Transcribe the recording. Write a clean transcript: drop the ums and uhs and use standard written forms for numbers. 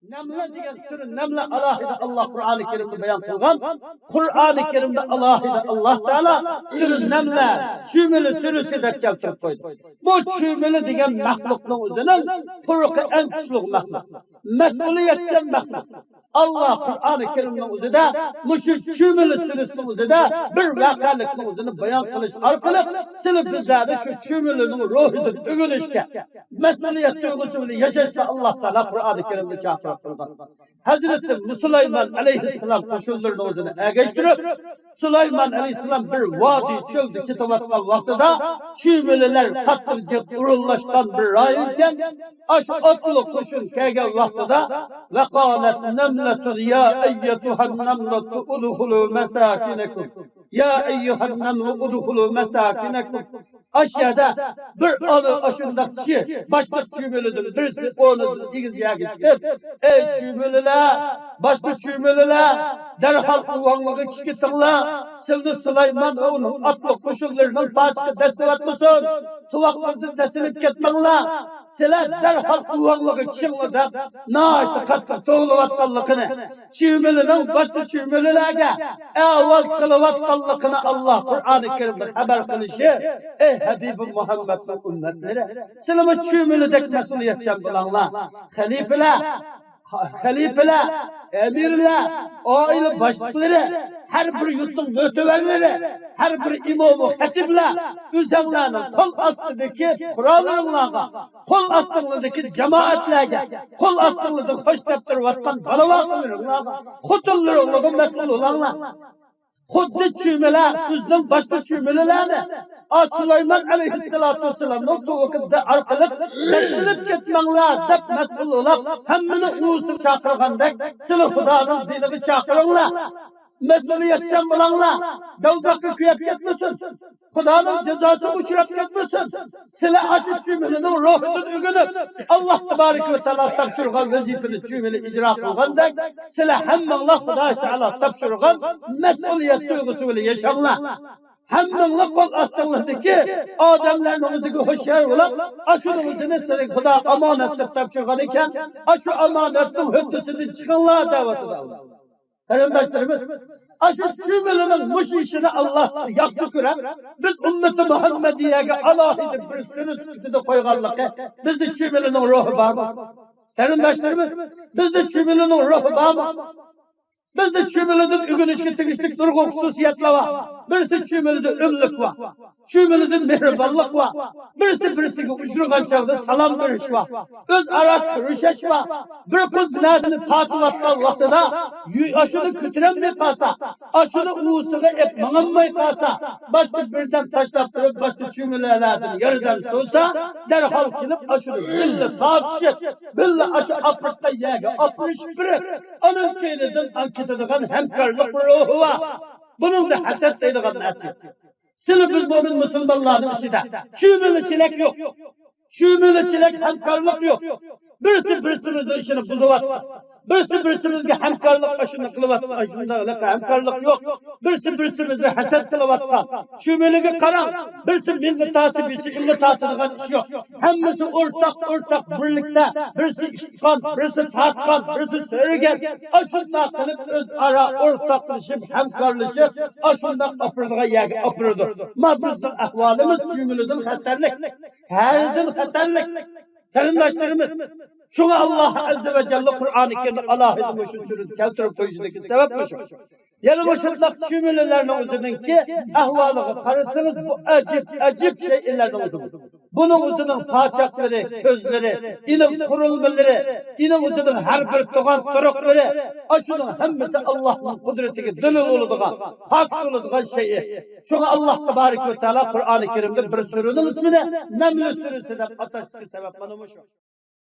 Namla degan sürü namla alohida Allah Qur'oni Karimda bayon qilgan. Qur'oni Karimda alohida Allah Taala sürü namla chumili surisi deb keltirib qo'ydi. Bu chumili degan maxluqning o'zining turuqi eng kuchli maxluq. Mas'uliyatchan maxluq. Allah Qur'oni Karimning o'zida mushu chumili surisining o'zida bir voqelikning o'zini bayon qilish orqali sizlar bizlarni shu chumilining ruhidan o'g'ilishga, mas'uliyat tuyg'usi bilan yashashga Allah Taala Qur'oni Karimda chaqirib Hazreti Süleyman aleyhisselam koşullarını o'zini ergashtirib, Süleyman aleyhisselam bir vadi çölde ketayotgan vaqtida chumililar qattiq urullashgan bir rayondan ash otliq qo'shin kelgan vaqtida vaqalat namlatun ya ayyatuhan namlatu udkhulu masakinakum ya ayyuhan namlu udkhulu masakinakum aşağıda bir alı aşındak kişi başka chumilidir birisi onu digiz yaga chiqib ey chumililar başka chumililar derhal uvanlığı kikitinglar Sildi Süleyman ve onun atlı koşullarının başka destekletmesin tuvaklardan desilip ketmenglar sizlar derhal uvanlığı kikitinglar deb nayta qattiq to'g'layotganligini chumilining başka chumililarga ovoz qilayotganligini Allah Qur'oni Karimda xabar qilishi ey Habibim Muhammadning ummatlari sizlar chumilidek mas'uliyatchan bo'linglar xalifalar emirlar oila boshliqlari her bir yurtning möteverleri her bir imom hatiblar o'zinglarning qo'l ostidagi qurollarga qo'l ostidagi jamoatlarga qo'l ostida xo'sh deb turayotgan balalarga xotinlarga mas'ul bo'linglar xuddi chumililar o'zining boshqa chumililarni Süleyman aleyhissalatu vesselamning tuvaqida orqali tashlab ketmanglar deb mas'ul bo'lib hammani o'zini chaqirgandek sizlar Xudoning diniga chaqiringlar mas'uliyatchan bo'linglar davlatga kuyab ketmasin Xudoning jazosi uchrab ketmasin sizlar ashi chumilining ruhidan o'g'ilib Allah tabaraka va taolo topshirgan vazifani chumili ijro qilgandek sizlar hammanglar Xudo taolo topshirgan mas'uliyat tuyg'usi bilan yashanglar hammanglar qo'l ostinglardagi odamlarning o'ziga hushyor bo'lib ashuni o'zini sizga Xudo omonat deb topshirgan ekan ashu omonatning huddisidan chiqinglar da'vatida qarindoshlarimiz ashu chumilining mush ishini Allah yaxshi ko'rib biz ummati Muhammadiyaga alohida bir suri sifatida qo'yganlikka bizni chumilining ruhi bormi qarindoshlarimiz bizni chumilining ruhi bormi Bizde chumilidan o'g'inishga tegishli nurg'un xususiyatlar bor. Birisi chumilida o'mlik bor. Chumilida mehribonlik bor. Birisiga uchragan chog'da salom berish bor. O'zaro ko'rishish bor. Bir qiz narsani tortayotgan vaqtida ashuni ko'tarolmay qolsa, ashuni usiga ep mang'anmay qolsa, boshqa birdan tashlab turib boshqa chumilardan yerdan so'sa, darhol kelib ashuni billa tortishib, billa ashu opiqqa yaga opirish birib, onun keynidan ketadigan hamkorlik ruhi bor. Buning da hasad deydigan narsa. Sizlar biz mo'min musulmonlarning ichida chumilichilik yo'q. Chumilichilik hamkorlik yo'q. Birisi ishini buzyapti. Birsimizga hamkorlik ashuni qilyapti. Shunday hamkorlik yo'q. Birsimizga hasad qilyapti. Chumiliga qarang. Birisi menga ta'sib etsa, unga ta'tilgan ish yo'q. Hammasi o'rtaq birlikda, birisi ishqon, birisi tatqon, birisi so'ragan. Ashunday qilib o'zaro o'rtoqlashib, hamkorlashib, ashunday opiradigan yerga opiradi. Ma bizning ahvolimiz chumilidan xatarlik. Haridan xatarlik. Qarindoshlarimiz Şuna Allah Azze ve Celle Kur'an-ı Kerim'de alohida bu surani keltirib qo'yishidagi sabab shu. Yana boshqa chumililarning o'zininki ahvoliga qarasangiz bu ajib shaylarning o'zi. Buning o'zining pochaqlari, ko'zlari, iniq qurilmalari, iniq o'zining har bir tug'an turuqlari, shuning hammasi Allohning qudratiga dalil bo'ladigan, haq bo'ladigan shay. Shuna Alloh tabarak va taolo Qur'oni Karimda bir suraning ismini Naml surasi deb atashga sabab mana shu.